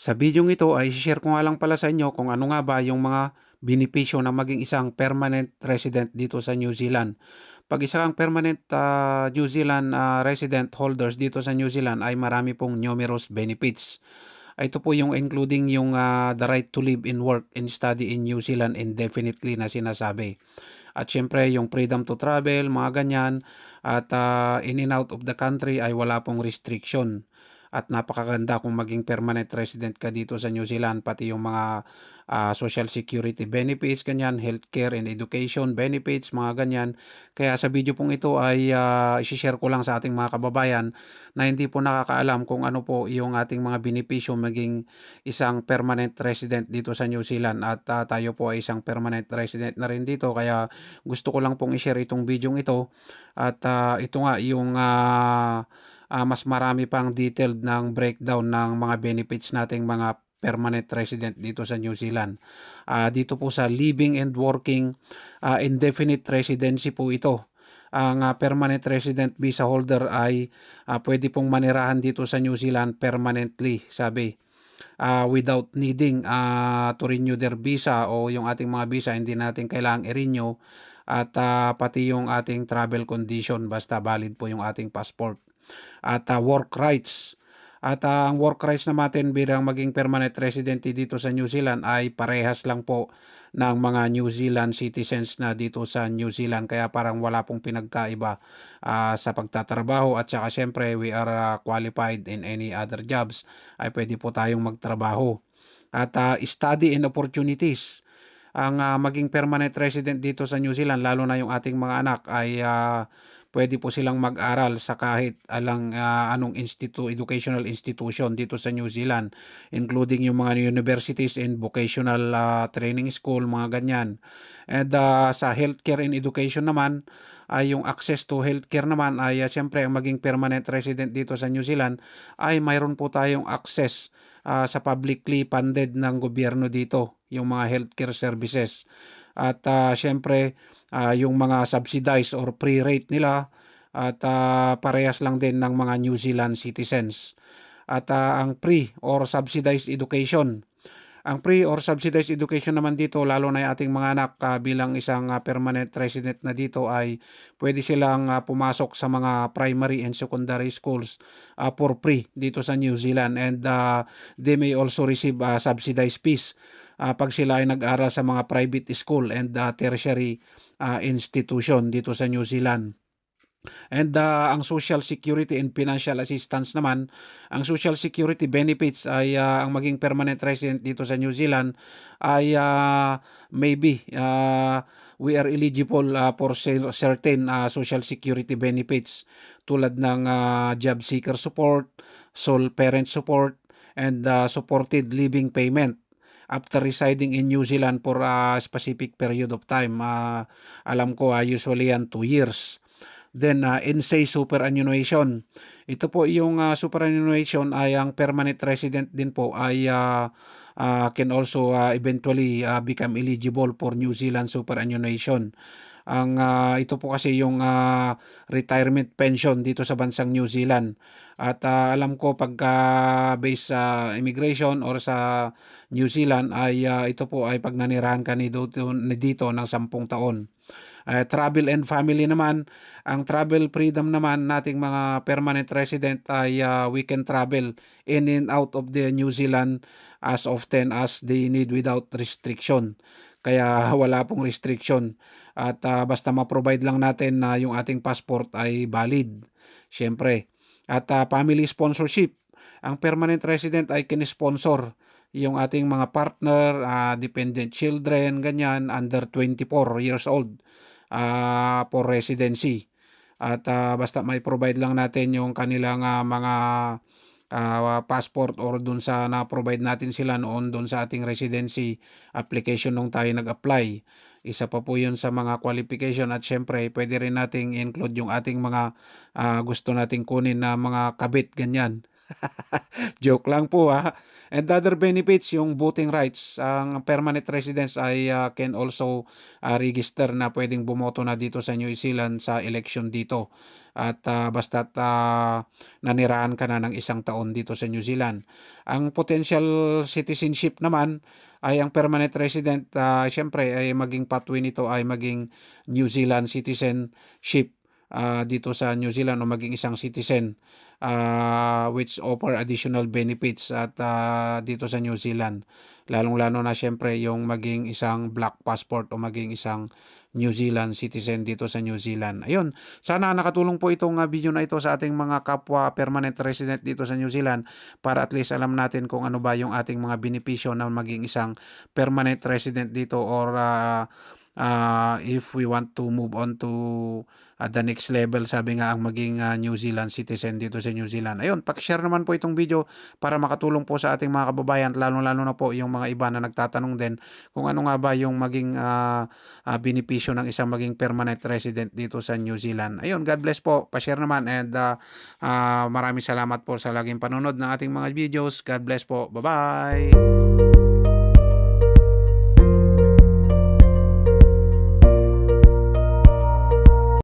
Sa bidyong ito ay share ko nga lang pala sa inyo kung ano nga ba yung mga benepisyo ng maging isang permanent resident dito sa New Zealand. 'Pag isa kang permanent, New Zealand, resident holders dito sa New Zealand ay marami pong numerous benefits. Ito po yung including yung, the right to live and work and study in New Zealand indefinitely na sinasabi. At siyempre yung freedom to travel, mga ganyan at, in and out of the country ay wala pong restriction. At napakaganda kung maging permanent resident ka dito sa New Zealand, pati yung mga, social security benefits, ganyan, healthcare and education benefits, mga ganyan. Kaya sa video pong ito ay, ishi-share ko lang sa ating mga kababayan na hindi po nakakaalam kung ano po yung ating mga benepisyo maging isang permanent resident dito sa New Zealand at, tayo po ay isang permanent resident na rin dito kaya gusto ko lang pong i-share itong videong ito at, ito nga yung, mas marami pang detailed ng breakdown ng mga benefits nating mga permanent resident dito sa New Zealand. Dito po sa living and working, indefinite residency po ito. Ang, permanent resident visa holder ay, puwede pong manirahan dito sa New Zealand permanently, sabi. Without needing, to renew their visa o yung ating mga visa hindi natin kailangang i-renew at, pati yung ating travel condition basta valid po yung ating passport. At, work rights. At, ang work rights natin bilang maging permanent resident dito sa New Zealand ay parehas lang po ng mga New Zealand citizens na dito sa New Zealand kaya parang wala pong pinagkaiba, sa pagtatrabaho at saka siyempre we are, qualified in any other jobs ay puwede po tayong magtrabaho. At, study and opportunities. Ang, maging permanent resident dito sa New Zealand lalo na yung ating mga anak ay, puwede po silang mag-aral sa kahit anong educational institution dito sa New Zealand, including yung mga universities and vocational, training school, mga ganyan. And, sa healthcare and education naman, ay yung access to healthcare naman ay, siyempre ang maging permanent resident dito sa New Zealand ay mayroon po tayong access, sa publicly funded ng gobyerno dito, yung mga healthcare services. At, siyempre, yung mga subsidized or free rate nila at, parehas lang din ng mga New Zealand citizens. At, ang free or subsidized education. Ang free or subsidized education naman dito lalo na yung ating mga anak, bilang isang, permanent resident na dito ay puwede silang, pumasok sa mga primary and secondary schools, for free dito sa New Zealand and, they may also receive, subsidized fees, 'pag sila ay nag-aral sa mga private school and, tertiary, institution dito sa New Zealand. And, ang social security and financial assistance naman, ang social security benefits ay, ang maging permanent resident dito sa New Zealand ay, maybe, we are eligible, for certain, social security benefits tulad ng, job seeker support, sole parent support, and, supported living payment after residing in New Zealand for a specific period of time. Alam ko, usually yan 2 years. Then, NSAI superannuation. Ito po yung, superannuation ay ang permanent resident din po ay, can also, eventually, become eligible for New Zealand superannuation. Ang, ito po kasi yung, retirement pension dito sa bansang New Zealand. At, alam ko pagka based sa immigration or sa New Zealand ay, ito po ay 'pag nanirahan ka dito ng 10 taon. Travel and family naman, ang travel freedom naman nating mga permanent resident ay, we can travel in and out of the New Zealand as often as they need without restriction. Kaya wala pong restriction at, basta ma-provide lang natin na yung ating passport ay valid, siyempre. At, family sponsorship, ang permanent resident ay kini-sponsor yung ating mga partner, dependent children, ganyan, under 24 years old for residency. At, basta mai-provide lang natin yung kanilang, mga, passport or dun sa na-provide natin sila noon dun sa ating residency application nung tayo nag-apply. Isa pa po yun sa mga qualification at siyempre puwede rin nating include yung ating mga, gusto nating kunin na mga kabit, ganyan. Joke lang po, And other benefits, yung voting rights, ang permanent residents ay, can also, register na puwedeng bumoto na dito sa New Zealand sa election dito at, basta't, nanirahan ka na ng 1 taon dito sa New Zealand. Ang potential citizenship naman ay ang permanent resident, siyempre ay maging pathway nito ay maging New Zealand citizenship, dito sa New Zealand o maging isang citizen, which offer additional benefits at, dito sa New Zealand. Lalong-lalo na siyempre yung maging isang black passport o maging isang New Zealand citizen dito sa New Zealand. Ayun, sana nakatulong po itong, video na ito sa ating mga kapwa permanent resident dito sa New Zealand para at least alam natin kung ano ba yung ating mga benepisyo na maging isang permanent resident dito or, if we want to move on to, the next level, sabi nga ang maging, New Zealand citizen dito sa New Zealand. Ayun, paki-share naman po itong video para makatulong po sa ating mga kababayan lalong-lalo na po yung mga iba na nagtatanong din kung ano nga ba yung maging, benepisyo ng isang maging permanent resident dito sa New Zealand. Ayun, God bless po. Pa-share naman and, maraming salamat po sa laging panonood ng ating mga videos. God bless po. Bye-bye.